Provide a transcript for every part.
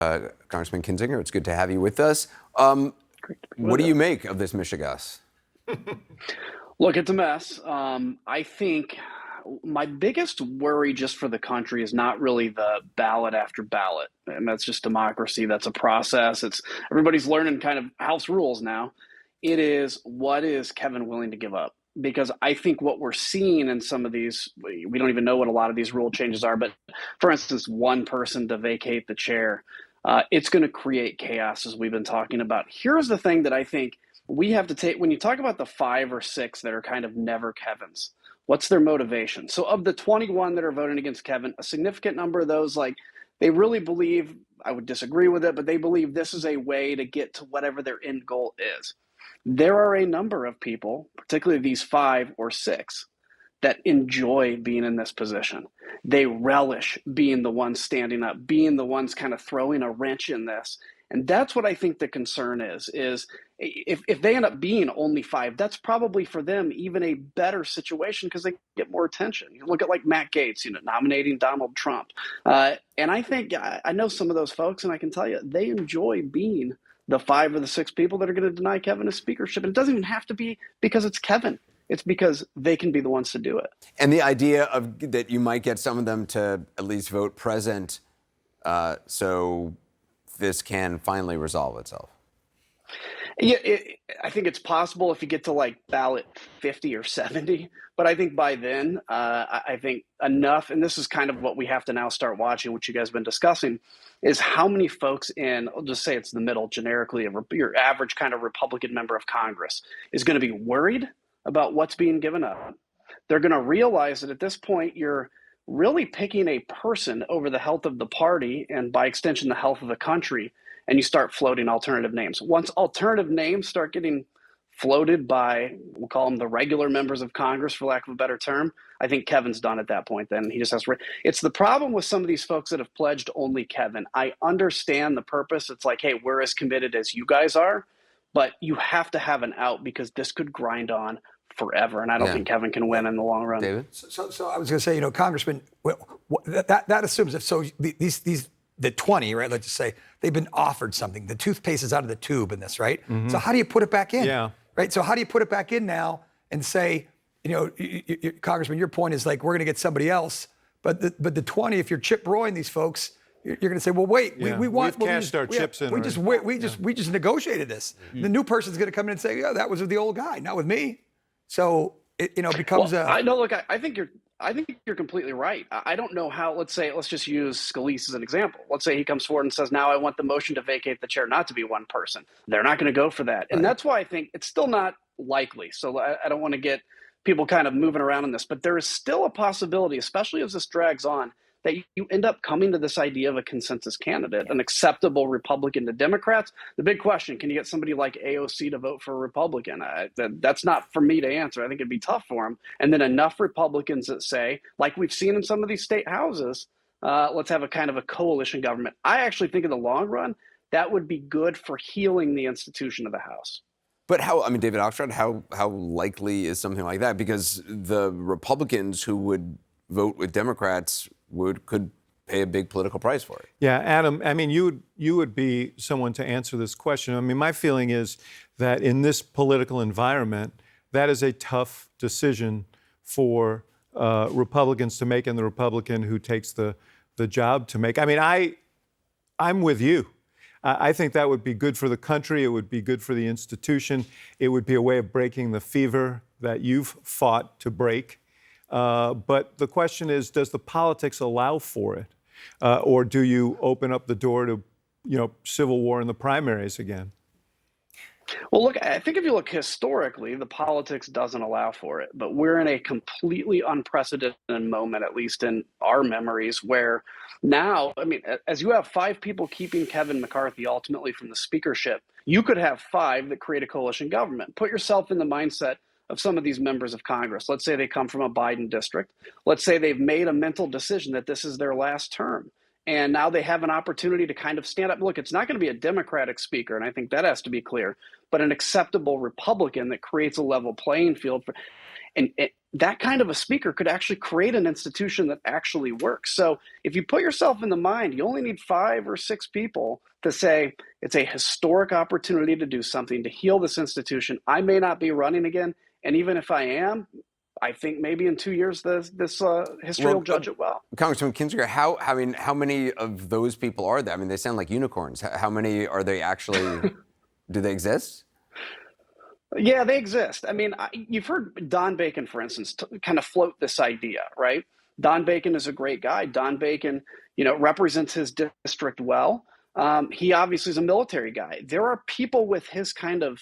Congressman Kinzinger, it's good to have you with us. What do you make of this Michigas? Look, it's a mess. I think my biggest worry just for the country is not really the ballot after ballot. And that's just democracy. That's a process. It's everybody's learning kind of House rules now. It is, what is Kevin willing to give up? Because I think what we're seeing in some of these, we don't even know what a lot of these rule changes are. But for instance, one person to vacate the chair, it's going to create chaos, as we've been talking about. Here's the thing that I think we have to take when you talk about the 5 or 6 that are kind of never Kevins. What's their motivation? So of the 21 that are voting against Kevin, a significant number of those, like, they really believe, I would disagree with it, but they believe this is a way to get to whatever their end goal is. There are a number of people, particularly these 5 or 6, that enjoy being in this position. They relish being the ones standing up, being the ones kind of throwing a wrench in this. And that's what I think the concern is if they end up being only 5, that's probably for them even a better situation because they get more attention. You look at like Matt Gaetz, nominating Donald Trump. And I think I know some of those folks, and I can tell you they enjoy being the 5 or the 6 people that are going to deny Kevin his speakership. And it doesn't even have to be because it's Kevin. It's because they can be the ones to do it. And the idea of that you might get some of them to at least vote present so this can finally resolve itself. Yeah, I think it's possible if you get to like ballot 50 or 70. But I think by then, I think enough, and this is kind of what we have to now start watching, which you guys have been discussing, is how many folks in, I'll just say it's the middle generically, your average kind of Republican member of Congress is going to be worried about what's being given up. They're going to realize that at this point, you're really picking a person over the health of the party and by extension, the health of the country, and you start floating alternative names. Once alternative names start getting floated by, we'll call them the regular members of Congress, for lack of a better term, I think Kevin's done at that point. Then he just has it's the problem with some of these folks that have pledged only Kevin. I understand the purpose. It's like, hey, we're as committed as you guys are, but you have to have an out because this could grind on forever, and I don't think Kevin can win in the long run. David? So I was going to say, Congressman, that assumes if so the 20, right? Let's just say they've been offered something. The toothpaste is out of the tube in this, right? Mm-hmm. So how do you put it back in? Yeah. Right. So how do you put it back in now and say, Congressman, your point is like we're going to get somebody else, but the 20, if you're Chip Roying these folks, you're going to say, well, wait, we want. We've cashed our chips in. We just negotiated this. Mm-hmm. The new person's going to come in and say, yeah, that was with the old guy, not with me. So it becomes I know. Look, I think you're completely right. I don't know how. Let's just use Scalise as an example. Let's say he comes forward and says, "Now I want the motion to vacate the chair not to be one person." They're not going to go for that, and that's why I think it's still not likely. So I don't want to get people kind of moving around on this, but there is still a possibility, especially as this drags on, that you end up coming to this idea of a consensus candidate, an acceptable Republican to Democrats. The big question, can you get somebody like AOC to vote for a Republican? That's not for me to answer. I think it'd be tough for them. And then enough Republicans that say, like we've seen in some of these state houses, let's have a kind of a coalition government. I actually think in the long run, that would be good for healing the institution of the House. But David Oxford, how likely is something like that? Because the Republicans who would vote with Democrats could pay a big political price for it. Yeah, Adam, you would be someone to answer this question. My feeling is that in this political environment, that is a tough decision for Republicans to make and the Republican who takes the job to make. I'm with you. I think that would be good for the country. It would be good for the institution. It would be a way of breaking the fever that you've fought to break. But the question is, does the politics allow for it? Or do you open up the door to, civil war in the primaries again? Well, look, I think if you look historically, the politics doesn't allow for it. But we're in a completely unprecedented moment, at least in our memories, where now, as you have 5 people keeping Kevin McCarthy ultimately from the speakership, you could have 5 that create a coalition government. Put yourself in the mindset of some of these members of Congress. Let's say they come from a Biden district. Let's say they've made a mental decision that this is their last term. And now they have an opportunity to kind of stand up. Look, it's not going to be a Democratic speaker, and I think that has to be clear, but an acceptable Republican that creates a level playing field. And that kind of a speaker could actually create an institution that actually works. So if you put yourself in the mind, you only need 5 or 6 people to say it's a historic opportunity to do something to heal this institution. I may not be running again, and even if I am, I think maybe in 2 years this history will judge it well. Congressman Kinzinger, how many of those people are there? I mean, they sound like unicorns. How many are they actually? Do they exist? Yeah, they exist. I mean, you've heard Don Bacon, for instance, kind of float this idea, right? Don Bacon is a great guy. Don Bacon, represents his district well. He obviously is a military guy. There are people with his kind of,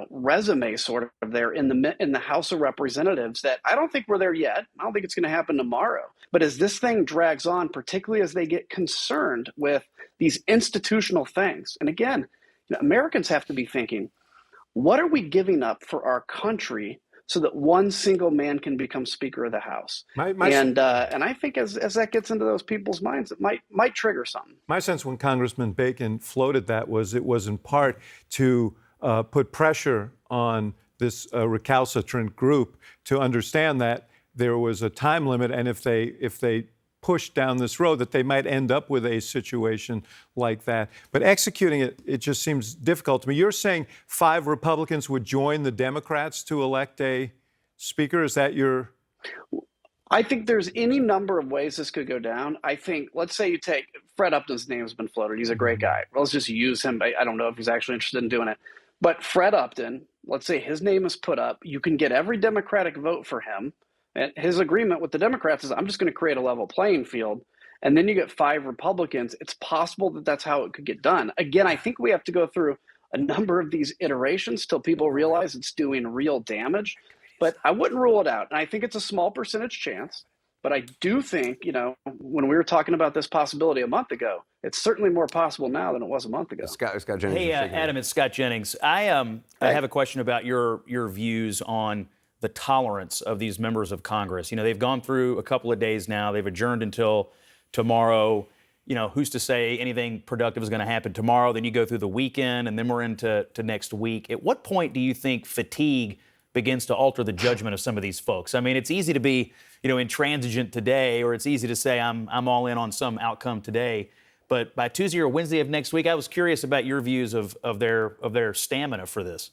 resume sort of there in the House of Representatives that I don't think we're there yet. I don't think it's going to happen tomorrow. But as this thing drags on, particularly as they get concerned with these institutional things, and again, Americans have to be thinking, what are we giving up for our country so that one single man can become Speaker of the House? And I think as that gets into those people's minds, it might trigger something. My sense when Congressman Bacon floated that was it was in part to put pressure on this recalcitrant group to understand that there was a time limit, and if they pushed down this road, that they might end up with a situation like that. But executing it just seems difficult to me. You're saying 5 Republicans would join the Democrats to elect a speaker? Is that your... I think there's any number of ways this could go down. I think, let's say you take Fred Upton's name has been floated. He's a great guy. Well, let's just use him. I don't know if he's actually interested in doing it. But Fred Upton, let's say his name is put up. You can get every Democratic vote for him. And his agreement with the Democrats is, I'm just going to create a level playing field. And then you get 5 Republicans. It's possible that that's how it could get done. Again, I think we have to go through a number of these iterations till people realize it's doing real damage. But I wouldn't rule it out. And I think it's a small percentage chance. But I do think, when we were talking about this possibility a month ago, it's certainly more possible now than it was a month ago. Scott Jennings. Hey, Adam, it's Scott Jennings. I have a question about your views on the tolerance of these members of Congress. They've gone through a couple of days now. They've adjourned until tomorrow. Who's to say anything productive is going to happen tomorrow? Then you go through the weekend, and then we're into next week. At what point do you think fatigue begins to alter the judgment of some of these folks? I mean, it's easy to be, intransigent today, or it's easy to say I'm all in on some outcome today. But by Tuesday or Wednesday of next week, I was curious about your views of their stamina for this.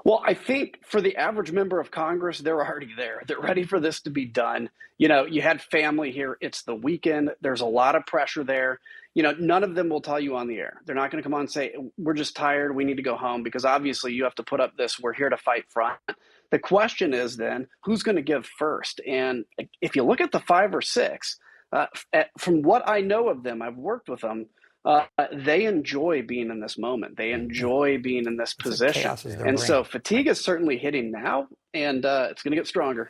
Well, I think for the average member of Congress, they're already there. They're ready for this to be done. You had family here. It's the weekend. There's a lot of pressure there. None of them will tell you on the air. They're not going to come on and say, we're just tired. We need to go home, because obviously you have to put up this, we're here to fight front. The question is then, who's going to give first? And if you look at the 5 or 6, from what I know of them, I've worked with them, they enjoy being in this moment. They enjoy being in this position. And so fatigue is certainly hitting now, and it's going to get stronger.